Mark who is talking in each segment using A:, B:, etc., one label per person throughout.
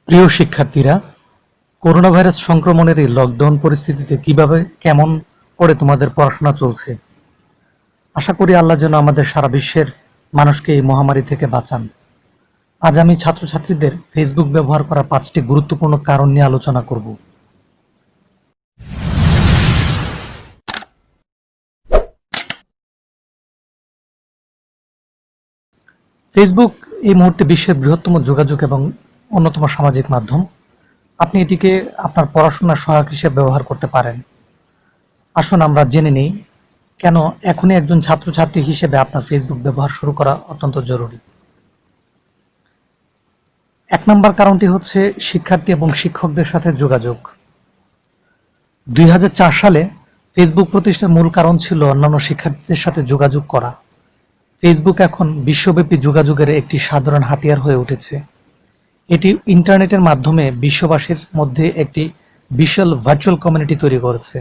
A: প্রিয় শিক্ষার্থীরা, corona virus সংক্রমণের এই লকডাউন পরিস্থিতিতে কিভাবে কেমন করে তোমাদের পড়াশোনা চলছে? আশা করি আল্লাহ যেন আমাদের সারা বিশ্বের মানুষকে এই মহামারী থেকে বাঁচান। আজ আমি ছাত্রছাত্রীদের ফেসবুক ব্যবহার করার 5টি গুরুত্বপূর্ণ কারণ নিয়ে আলোচনা করব। ফেসবুক এই মুহূর্তে বিশ্বের বৃহত্তম যোগাযোগ এবং অন্যতম সামাজিক মাধ্যম। আপনি এটিকে আপনার পড়াশোনার সহায়ক হিসেবে ব্যবহার করতে পারেন। আসুন আমরা জেনে নিই কেন এখনই একজন ছাত্রছাত্রী হিসেবে আপনার ফেসবুক ব্যবহার শুরু করা অত্যন্ত জরুরি। 1 নম্বর কারণটি হচ্ছে শিক্ষার্থী এবং শিক্ষকদের সাথে যোগাযোগ। 2004 সালে ফেসবুক প্রতিষ্ঠার মূল কারণ ছিল অন্যান্য শিক্ষার্থীদের সাথে যোগাযোগ করা। ফেসবুক এখন বিশ্বব্যাপী যোগাযোগের একটি সাধারণ হাতিয়ার হয়ে উঠেছে। এটি ইন্টারনেটের মাধ্যমে বিশ্ববাসীর মধ্যে একটি বিশাল ভার্চুয়াল কমিউনিটি তৈরি করেছে।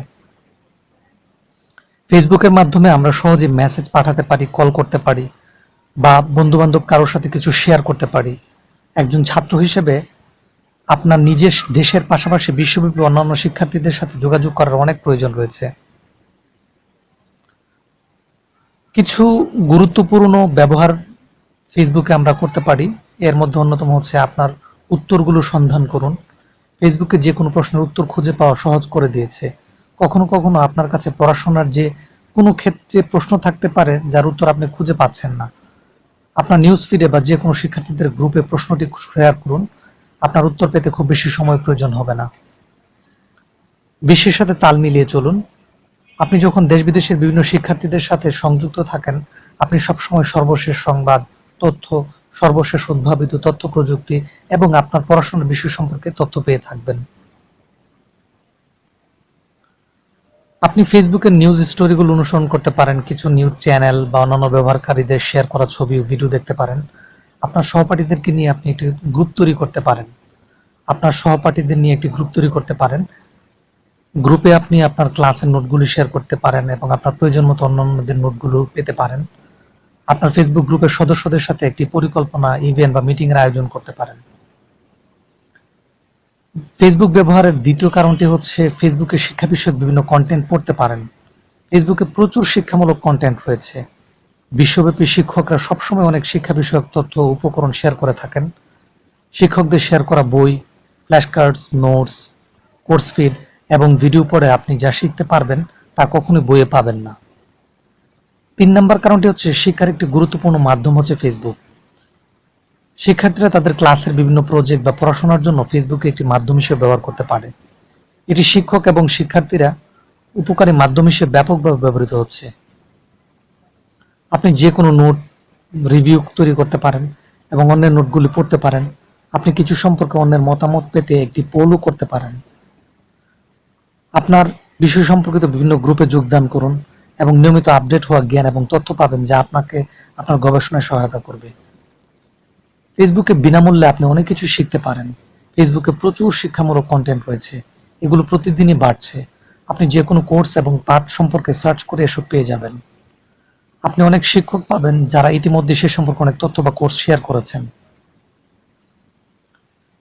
A: ফেসবুকের মাধ্যমে আমরা সহজে মেসেজ পাঠাতে পারি, কল করতে পারি বা বন্ধু-বান্ধব কারোর সাথে কিছু শেয়ার করতে পারি। একজন ছাত্র হিসেবে আপনার নিজের দেশের পাশাপাশি বিশ্বব্যাপী অন্যান্য শিক্ষার্থীদের সাথে যোগাযোগ করার অনেক প্রয়োজন রয়েছে। কিছু গুরুত্বপূর্ণ ব্যবহার ফেসবুকে আমরা করতে পারি। এর মধ্যে অন্যতম হচ্ছে আপনার উত্তরগুলো সন্ধান করুন। ফেসবুকে যে কোনো প্রশ্নের উত্তর খুঁজে পাওয়া সহজ করে দিয়েছে। কখনো কখনো আপনার কাছে পড়াশোনার যে কোনো ক্ষেত্রে প্রশ্ন থাকতে পারে যার উত্তর আপনি খুঁজে পাচ্ছেন না। আপনার নিউজ ফিডে বা যে কোনো শিক্ষার্থীদের গ্রুপে প্রশ্নটি শেয়ার করুন। আপনার উত্তর পেতে খুব বেশি সময় প্রয়োজন হবে না। বিশ্বের সাথে তাল মিলিয়ে চলুন। আপনি যখন দেশ বিদেশের বিভিন্ন শিক্ষার্থীদের সাথে সংযুক্ত থাকেন, আপনি সবসময় সর্বশেষ সংবাদ, তথ্য, সর্বশেষ উদ্ভাবিত তথ্য প্রযুক্তি এবং আপনার পড়াশোনার বিষয় সম্পর্কে তথ্য পেয়ে থাকবেন। আপনি ফেসবুকের নিউজ স্টোরিগুলো অনুসরণ করতে পারেন, কিছু নিউজ চ্যানেল বা অন্যান্য ব্যবহারকারীদের শেয়ার করা ছবি ও ভিডিও দেখতে পারেন। আপনার সহপাঠীদেরকে নিয়ে আপনি একটি গ্রুপ তৈরি করতে পারেন। গ্রুপে আপনি আপনার ক্লাসের নোটগুলি শেয়ার করতে পারেন এবং আপনার প্রয়োজন মতো অন্যান্যদের নোটগুলো পেতে পারেন। আপনার ফেসবুক গ্রুপের সদস্যদের সাথে একটি পরিকল্পনা, ইভেন্ট বা মিটিং এর আয়োজন করতে পারেন। ফেসবুক ব্যবহারের দ্বিতীয় কারণটি হচ্ছে ফেসবুকে শিক্ষা বিষয়ক বিভিন্ন কন্টেন্ট পড়তে পারেন। ফেসবুকে প্রচুর শিক্ষামূলক কন্টেন্ট রয়েছে। বিশ্বব্যাপী শিক্ষকরা সবসময় অনেক শিক্ষা বিষয়ক তথ্য ও উপকরণ শেয়ার করে থাকেন। শিক্ষকদের শেয়ার করা বই, flash cards, notes, course feed এবং ভিডিও পড়ে আপনি যা শিখতে পারবেন তা কখনোই বইয়ে পাবেন না। 3 নম্বর কারণটি হচ্ছে শিক্ষার একটি গুরুত্বপূর্ণ মাধ্যম হচ্ছে ফেসবুক। শিক্ষার্থীরা তাদের ক্লাসের বিভিন্ন প্রজেক্ট বা পড়াশোনার জন্য ফেসবুকে একটি মাধ্যম হিসেবে ব্যবহার করতে পারে। এটি শিক্ষক এবং শিক্ষার্থীরা উপকারী মাধ্যম হিসেবে ব্যাপকভাবে ব্যবহৃত হচ্ছে। আপনি যে কোনো নোট রিভিউ তৈরি করতে পারেন এবং অন্যের নোটগুলি পড়তে পারেন। আপনি কিছু সম্পর্কে অন্যের মতামত পেতে একটি পোলও করতে পারেন। আপনার বিষয় সম্পর্কিত বিভিন্ন গ্রুপে যোগদান করুন এবং নিয়মিত আপডেট হওয়া জ্ঞান এবং তথ্য পাবেন যা আপনাকে আপনার গবেষণায় সহায়তা করবে। ফেসবুকে বিনামূল্যে আপনি অনেক কিছু শিখতে পারেন। ফেসবুকে প্রচুর শিক্ষামূলক কন্টেন্ট রয়েছে। এগুলো প্রতিদিনই বাড়ছে। আপনি যে কোনো কোর্স এবং পাঠ সম্পর্কে সার্চ করে এসব পেয়ে যাবেন। আপনি অনেক শিক্ষক পাবেন যারা ইতিমধ্যে সে সম্পর্কে অনেক তথ্য বা কোর্স শেয়ার করেছেন।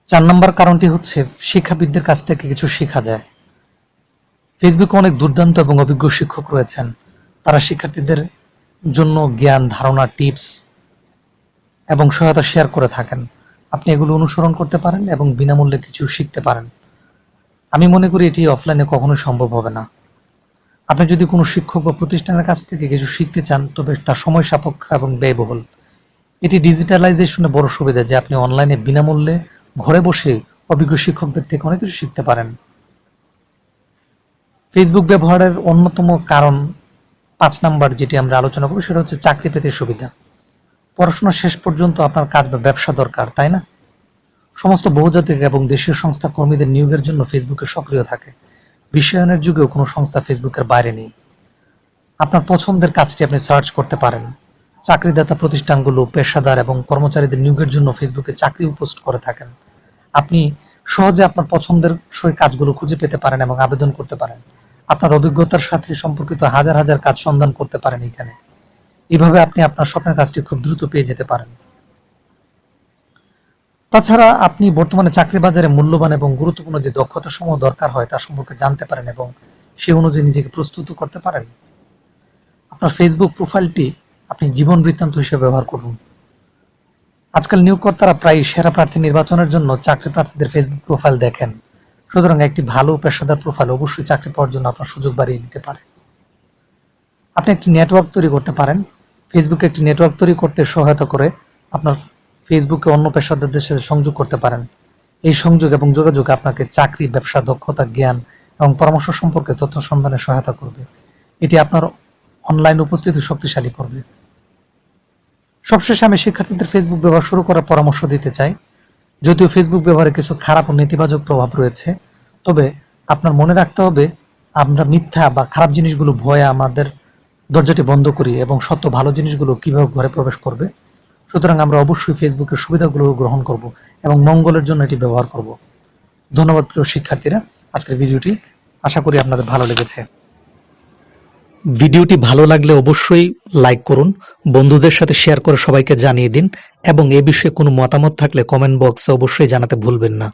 A: 4 নম্বর কারণটি হচ্ছে শিক্ষাবিদদের কাছ থেকে কিছু শেখা যায়। ফেসবুকে অনেক দুর্দান্ত এবং অভিজ্ঞ শিক্ষক রয়েছেন। তারা শিক্ষার্থীদের জন্য জ্ঞান, ধারণা, টিপস এবং সহায়তা শেয়ার করে থাকেন। আপনি এগুলো অনুসরণ করতে পারেন এবং বিনামূল্যে কিছু শিখতে পারেন। আমি মনে করি এটি অফলাইনে কখনোই সম্ভব হবে না। আপনি যদি কোনো শিক্ষক বা প্রতিষ্ঠানের কাছ থেকে কিছু শিখতে চান তবে তা সময় সাপেক্ষ এবং ব্যয়বহুল। এটি ডিজিটালাইজেশনের বড় সুবিধা যে আপনি অনলাইনে বিনামূল্যে ঘরে বসে অভিজ্ঞ শিক্ষকদের থেকে অনেক কিছু শিখতে পারেন। ফেসবুক ব্যবহারের অন্যতম কারণ 5 নাম্বার যেটি আমরা আলোচনা করব সেটা হচ্ছে চাকরি পেতে সুবিধা। পড়াশোনা শেষ পর্যন্ত আপনার কাজ বা ব্যবসা দরকার, তাই না? সমস্ত বহুজাতিক এবং দেশীয় সংস্থা কর্মীদের নিয়োগের জন্য ফেসবুকে সক্রিয় থাকে। বিশ্বায়নের যুগেও কোনো সংস্থা ফেসবুকের বাইরে নেই। আপনার পছন্দের কাজটি আপনি সার্চ করতে পারেন। চাকরিদাতা প্রতিষ্ঠানগুলো পেশাদার এবং কর্মচারীদের নিয়োগের জন্য ফেসবুকে চাকরি পোস্ট করে থাকেন। আপনি সহজে আপনার পছন্দের কাজগুলো খুঁজে পেতে পারেন এবং আবেদন করতে পারেন। আপনার অভিজ্ঞতার সাথে সম্পর্কিত হাজার হাজার কাজ সন্ধান করতে পারেন এখানে। এভাবে আপনি আপনার স্বপ্নের কাজটি খুব দ্রুত পেয়ে যেতে পারেন। তাছাড়া আপনি বর্তমানে চাকরি বাজারে মূল্যবান এবং গুরুত্বপূর্ণ যে দক্ষতা সমূহ দরকার হয় তা সম্পর্কে জানতে পারেন এবং সে অনুযায়ী নিজেকে প্রস্তুত করতে পারেন। আপনার ফেসবুক প্রোফাইলটি আপনি জীবন বৃত্তান্ত হিসেবে ব্যবহার করুন। আজকাল নিয়োগকর্তারা প্রায় সেরা প্রার্থী নির্বাচনের জন্য চাকরি প্রার্থীদের ফেসবুক প্রোফাইল দেখেন। সুতরাং একটি ভালো পেশাদার প্রোফাইল অবশ্যই চাকরি পাওয়ার জন্য আপনার সুযোগ বাড়িয়ে দিতে পারে। আপনি একটি নেটওয়ার্ক তৈরি করতে পারেন। ফেসবুকে একটি নেটওয়ার্ক তৈরি করতে সহায়তা করে আপনার ফেসবুকে অন্য পেশাদারদের সাথে সংযোগ করতে পারেন। এই সংযোগ এবং যোগাযোগ আপনাকে চাকরি, ব্যবসা, দক্ষতা, জ্ঞান এবং পরামর্শ সম্পর্কে তথ্য সন্ধানে সহায়তা করবে। এটি আপনার অনলাইন উপস্থিতি শক্তিশালী করবে। সবশেষে আমি শিক্ষার্থীদের ফেসবুক ব্যবহার শুরু করার পরামর্শ দিতে চাই। যদিও ফেসবুক ব্যবহারে কিছু খারাপ ও নেতিবাচক প্রভাব রয়েছে, তবে আপনার মনে রাখতে হবে আমরা মিথ্যা বা খারাপ জিনিসগুলো ভয়ে আমাদের দরজাটি বন্ধ করি এবং সত্য ভালো জিনিসগুলো কিভাবে ঘরে প্রবেশ করবে। সুতরাং আমরা অবশ্যই ফেসবুকের সুবিধাগুলো গ্রহণ করব এবং মঙ্গলের জন্য এটি ব্যবহার করব। ধন্যবাদ প্রিয় শিক্ষার্থীরা, আজকের ভিডিওটি আশা করি আপনাদের ভালো লেগেছে। ভিডিওটি ভালো লাগলে অবশ্যই লাইক করুন, বন্ধুদের সাথে শেয়ার করে সবাইকে জানিয়ে দিন এবং এ বিষয়ে কোনো মতামত থাকলে কমেন্ট বক্সে অবশ্যই জানাতে ভুলবেন না।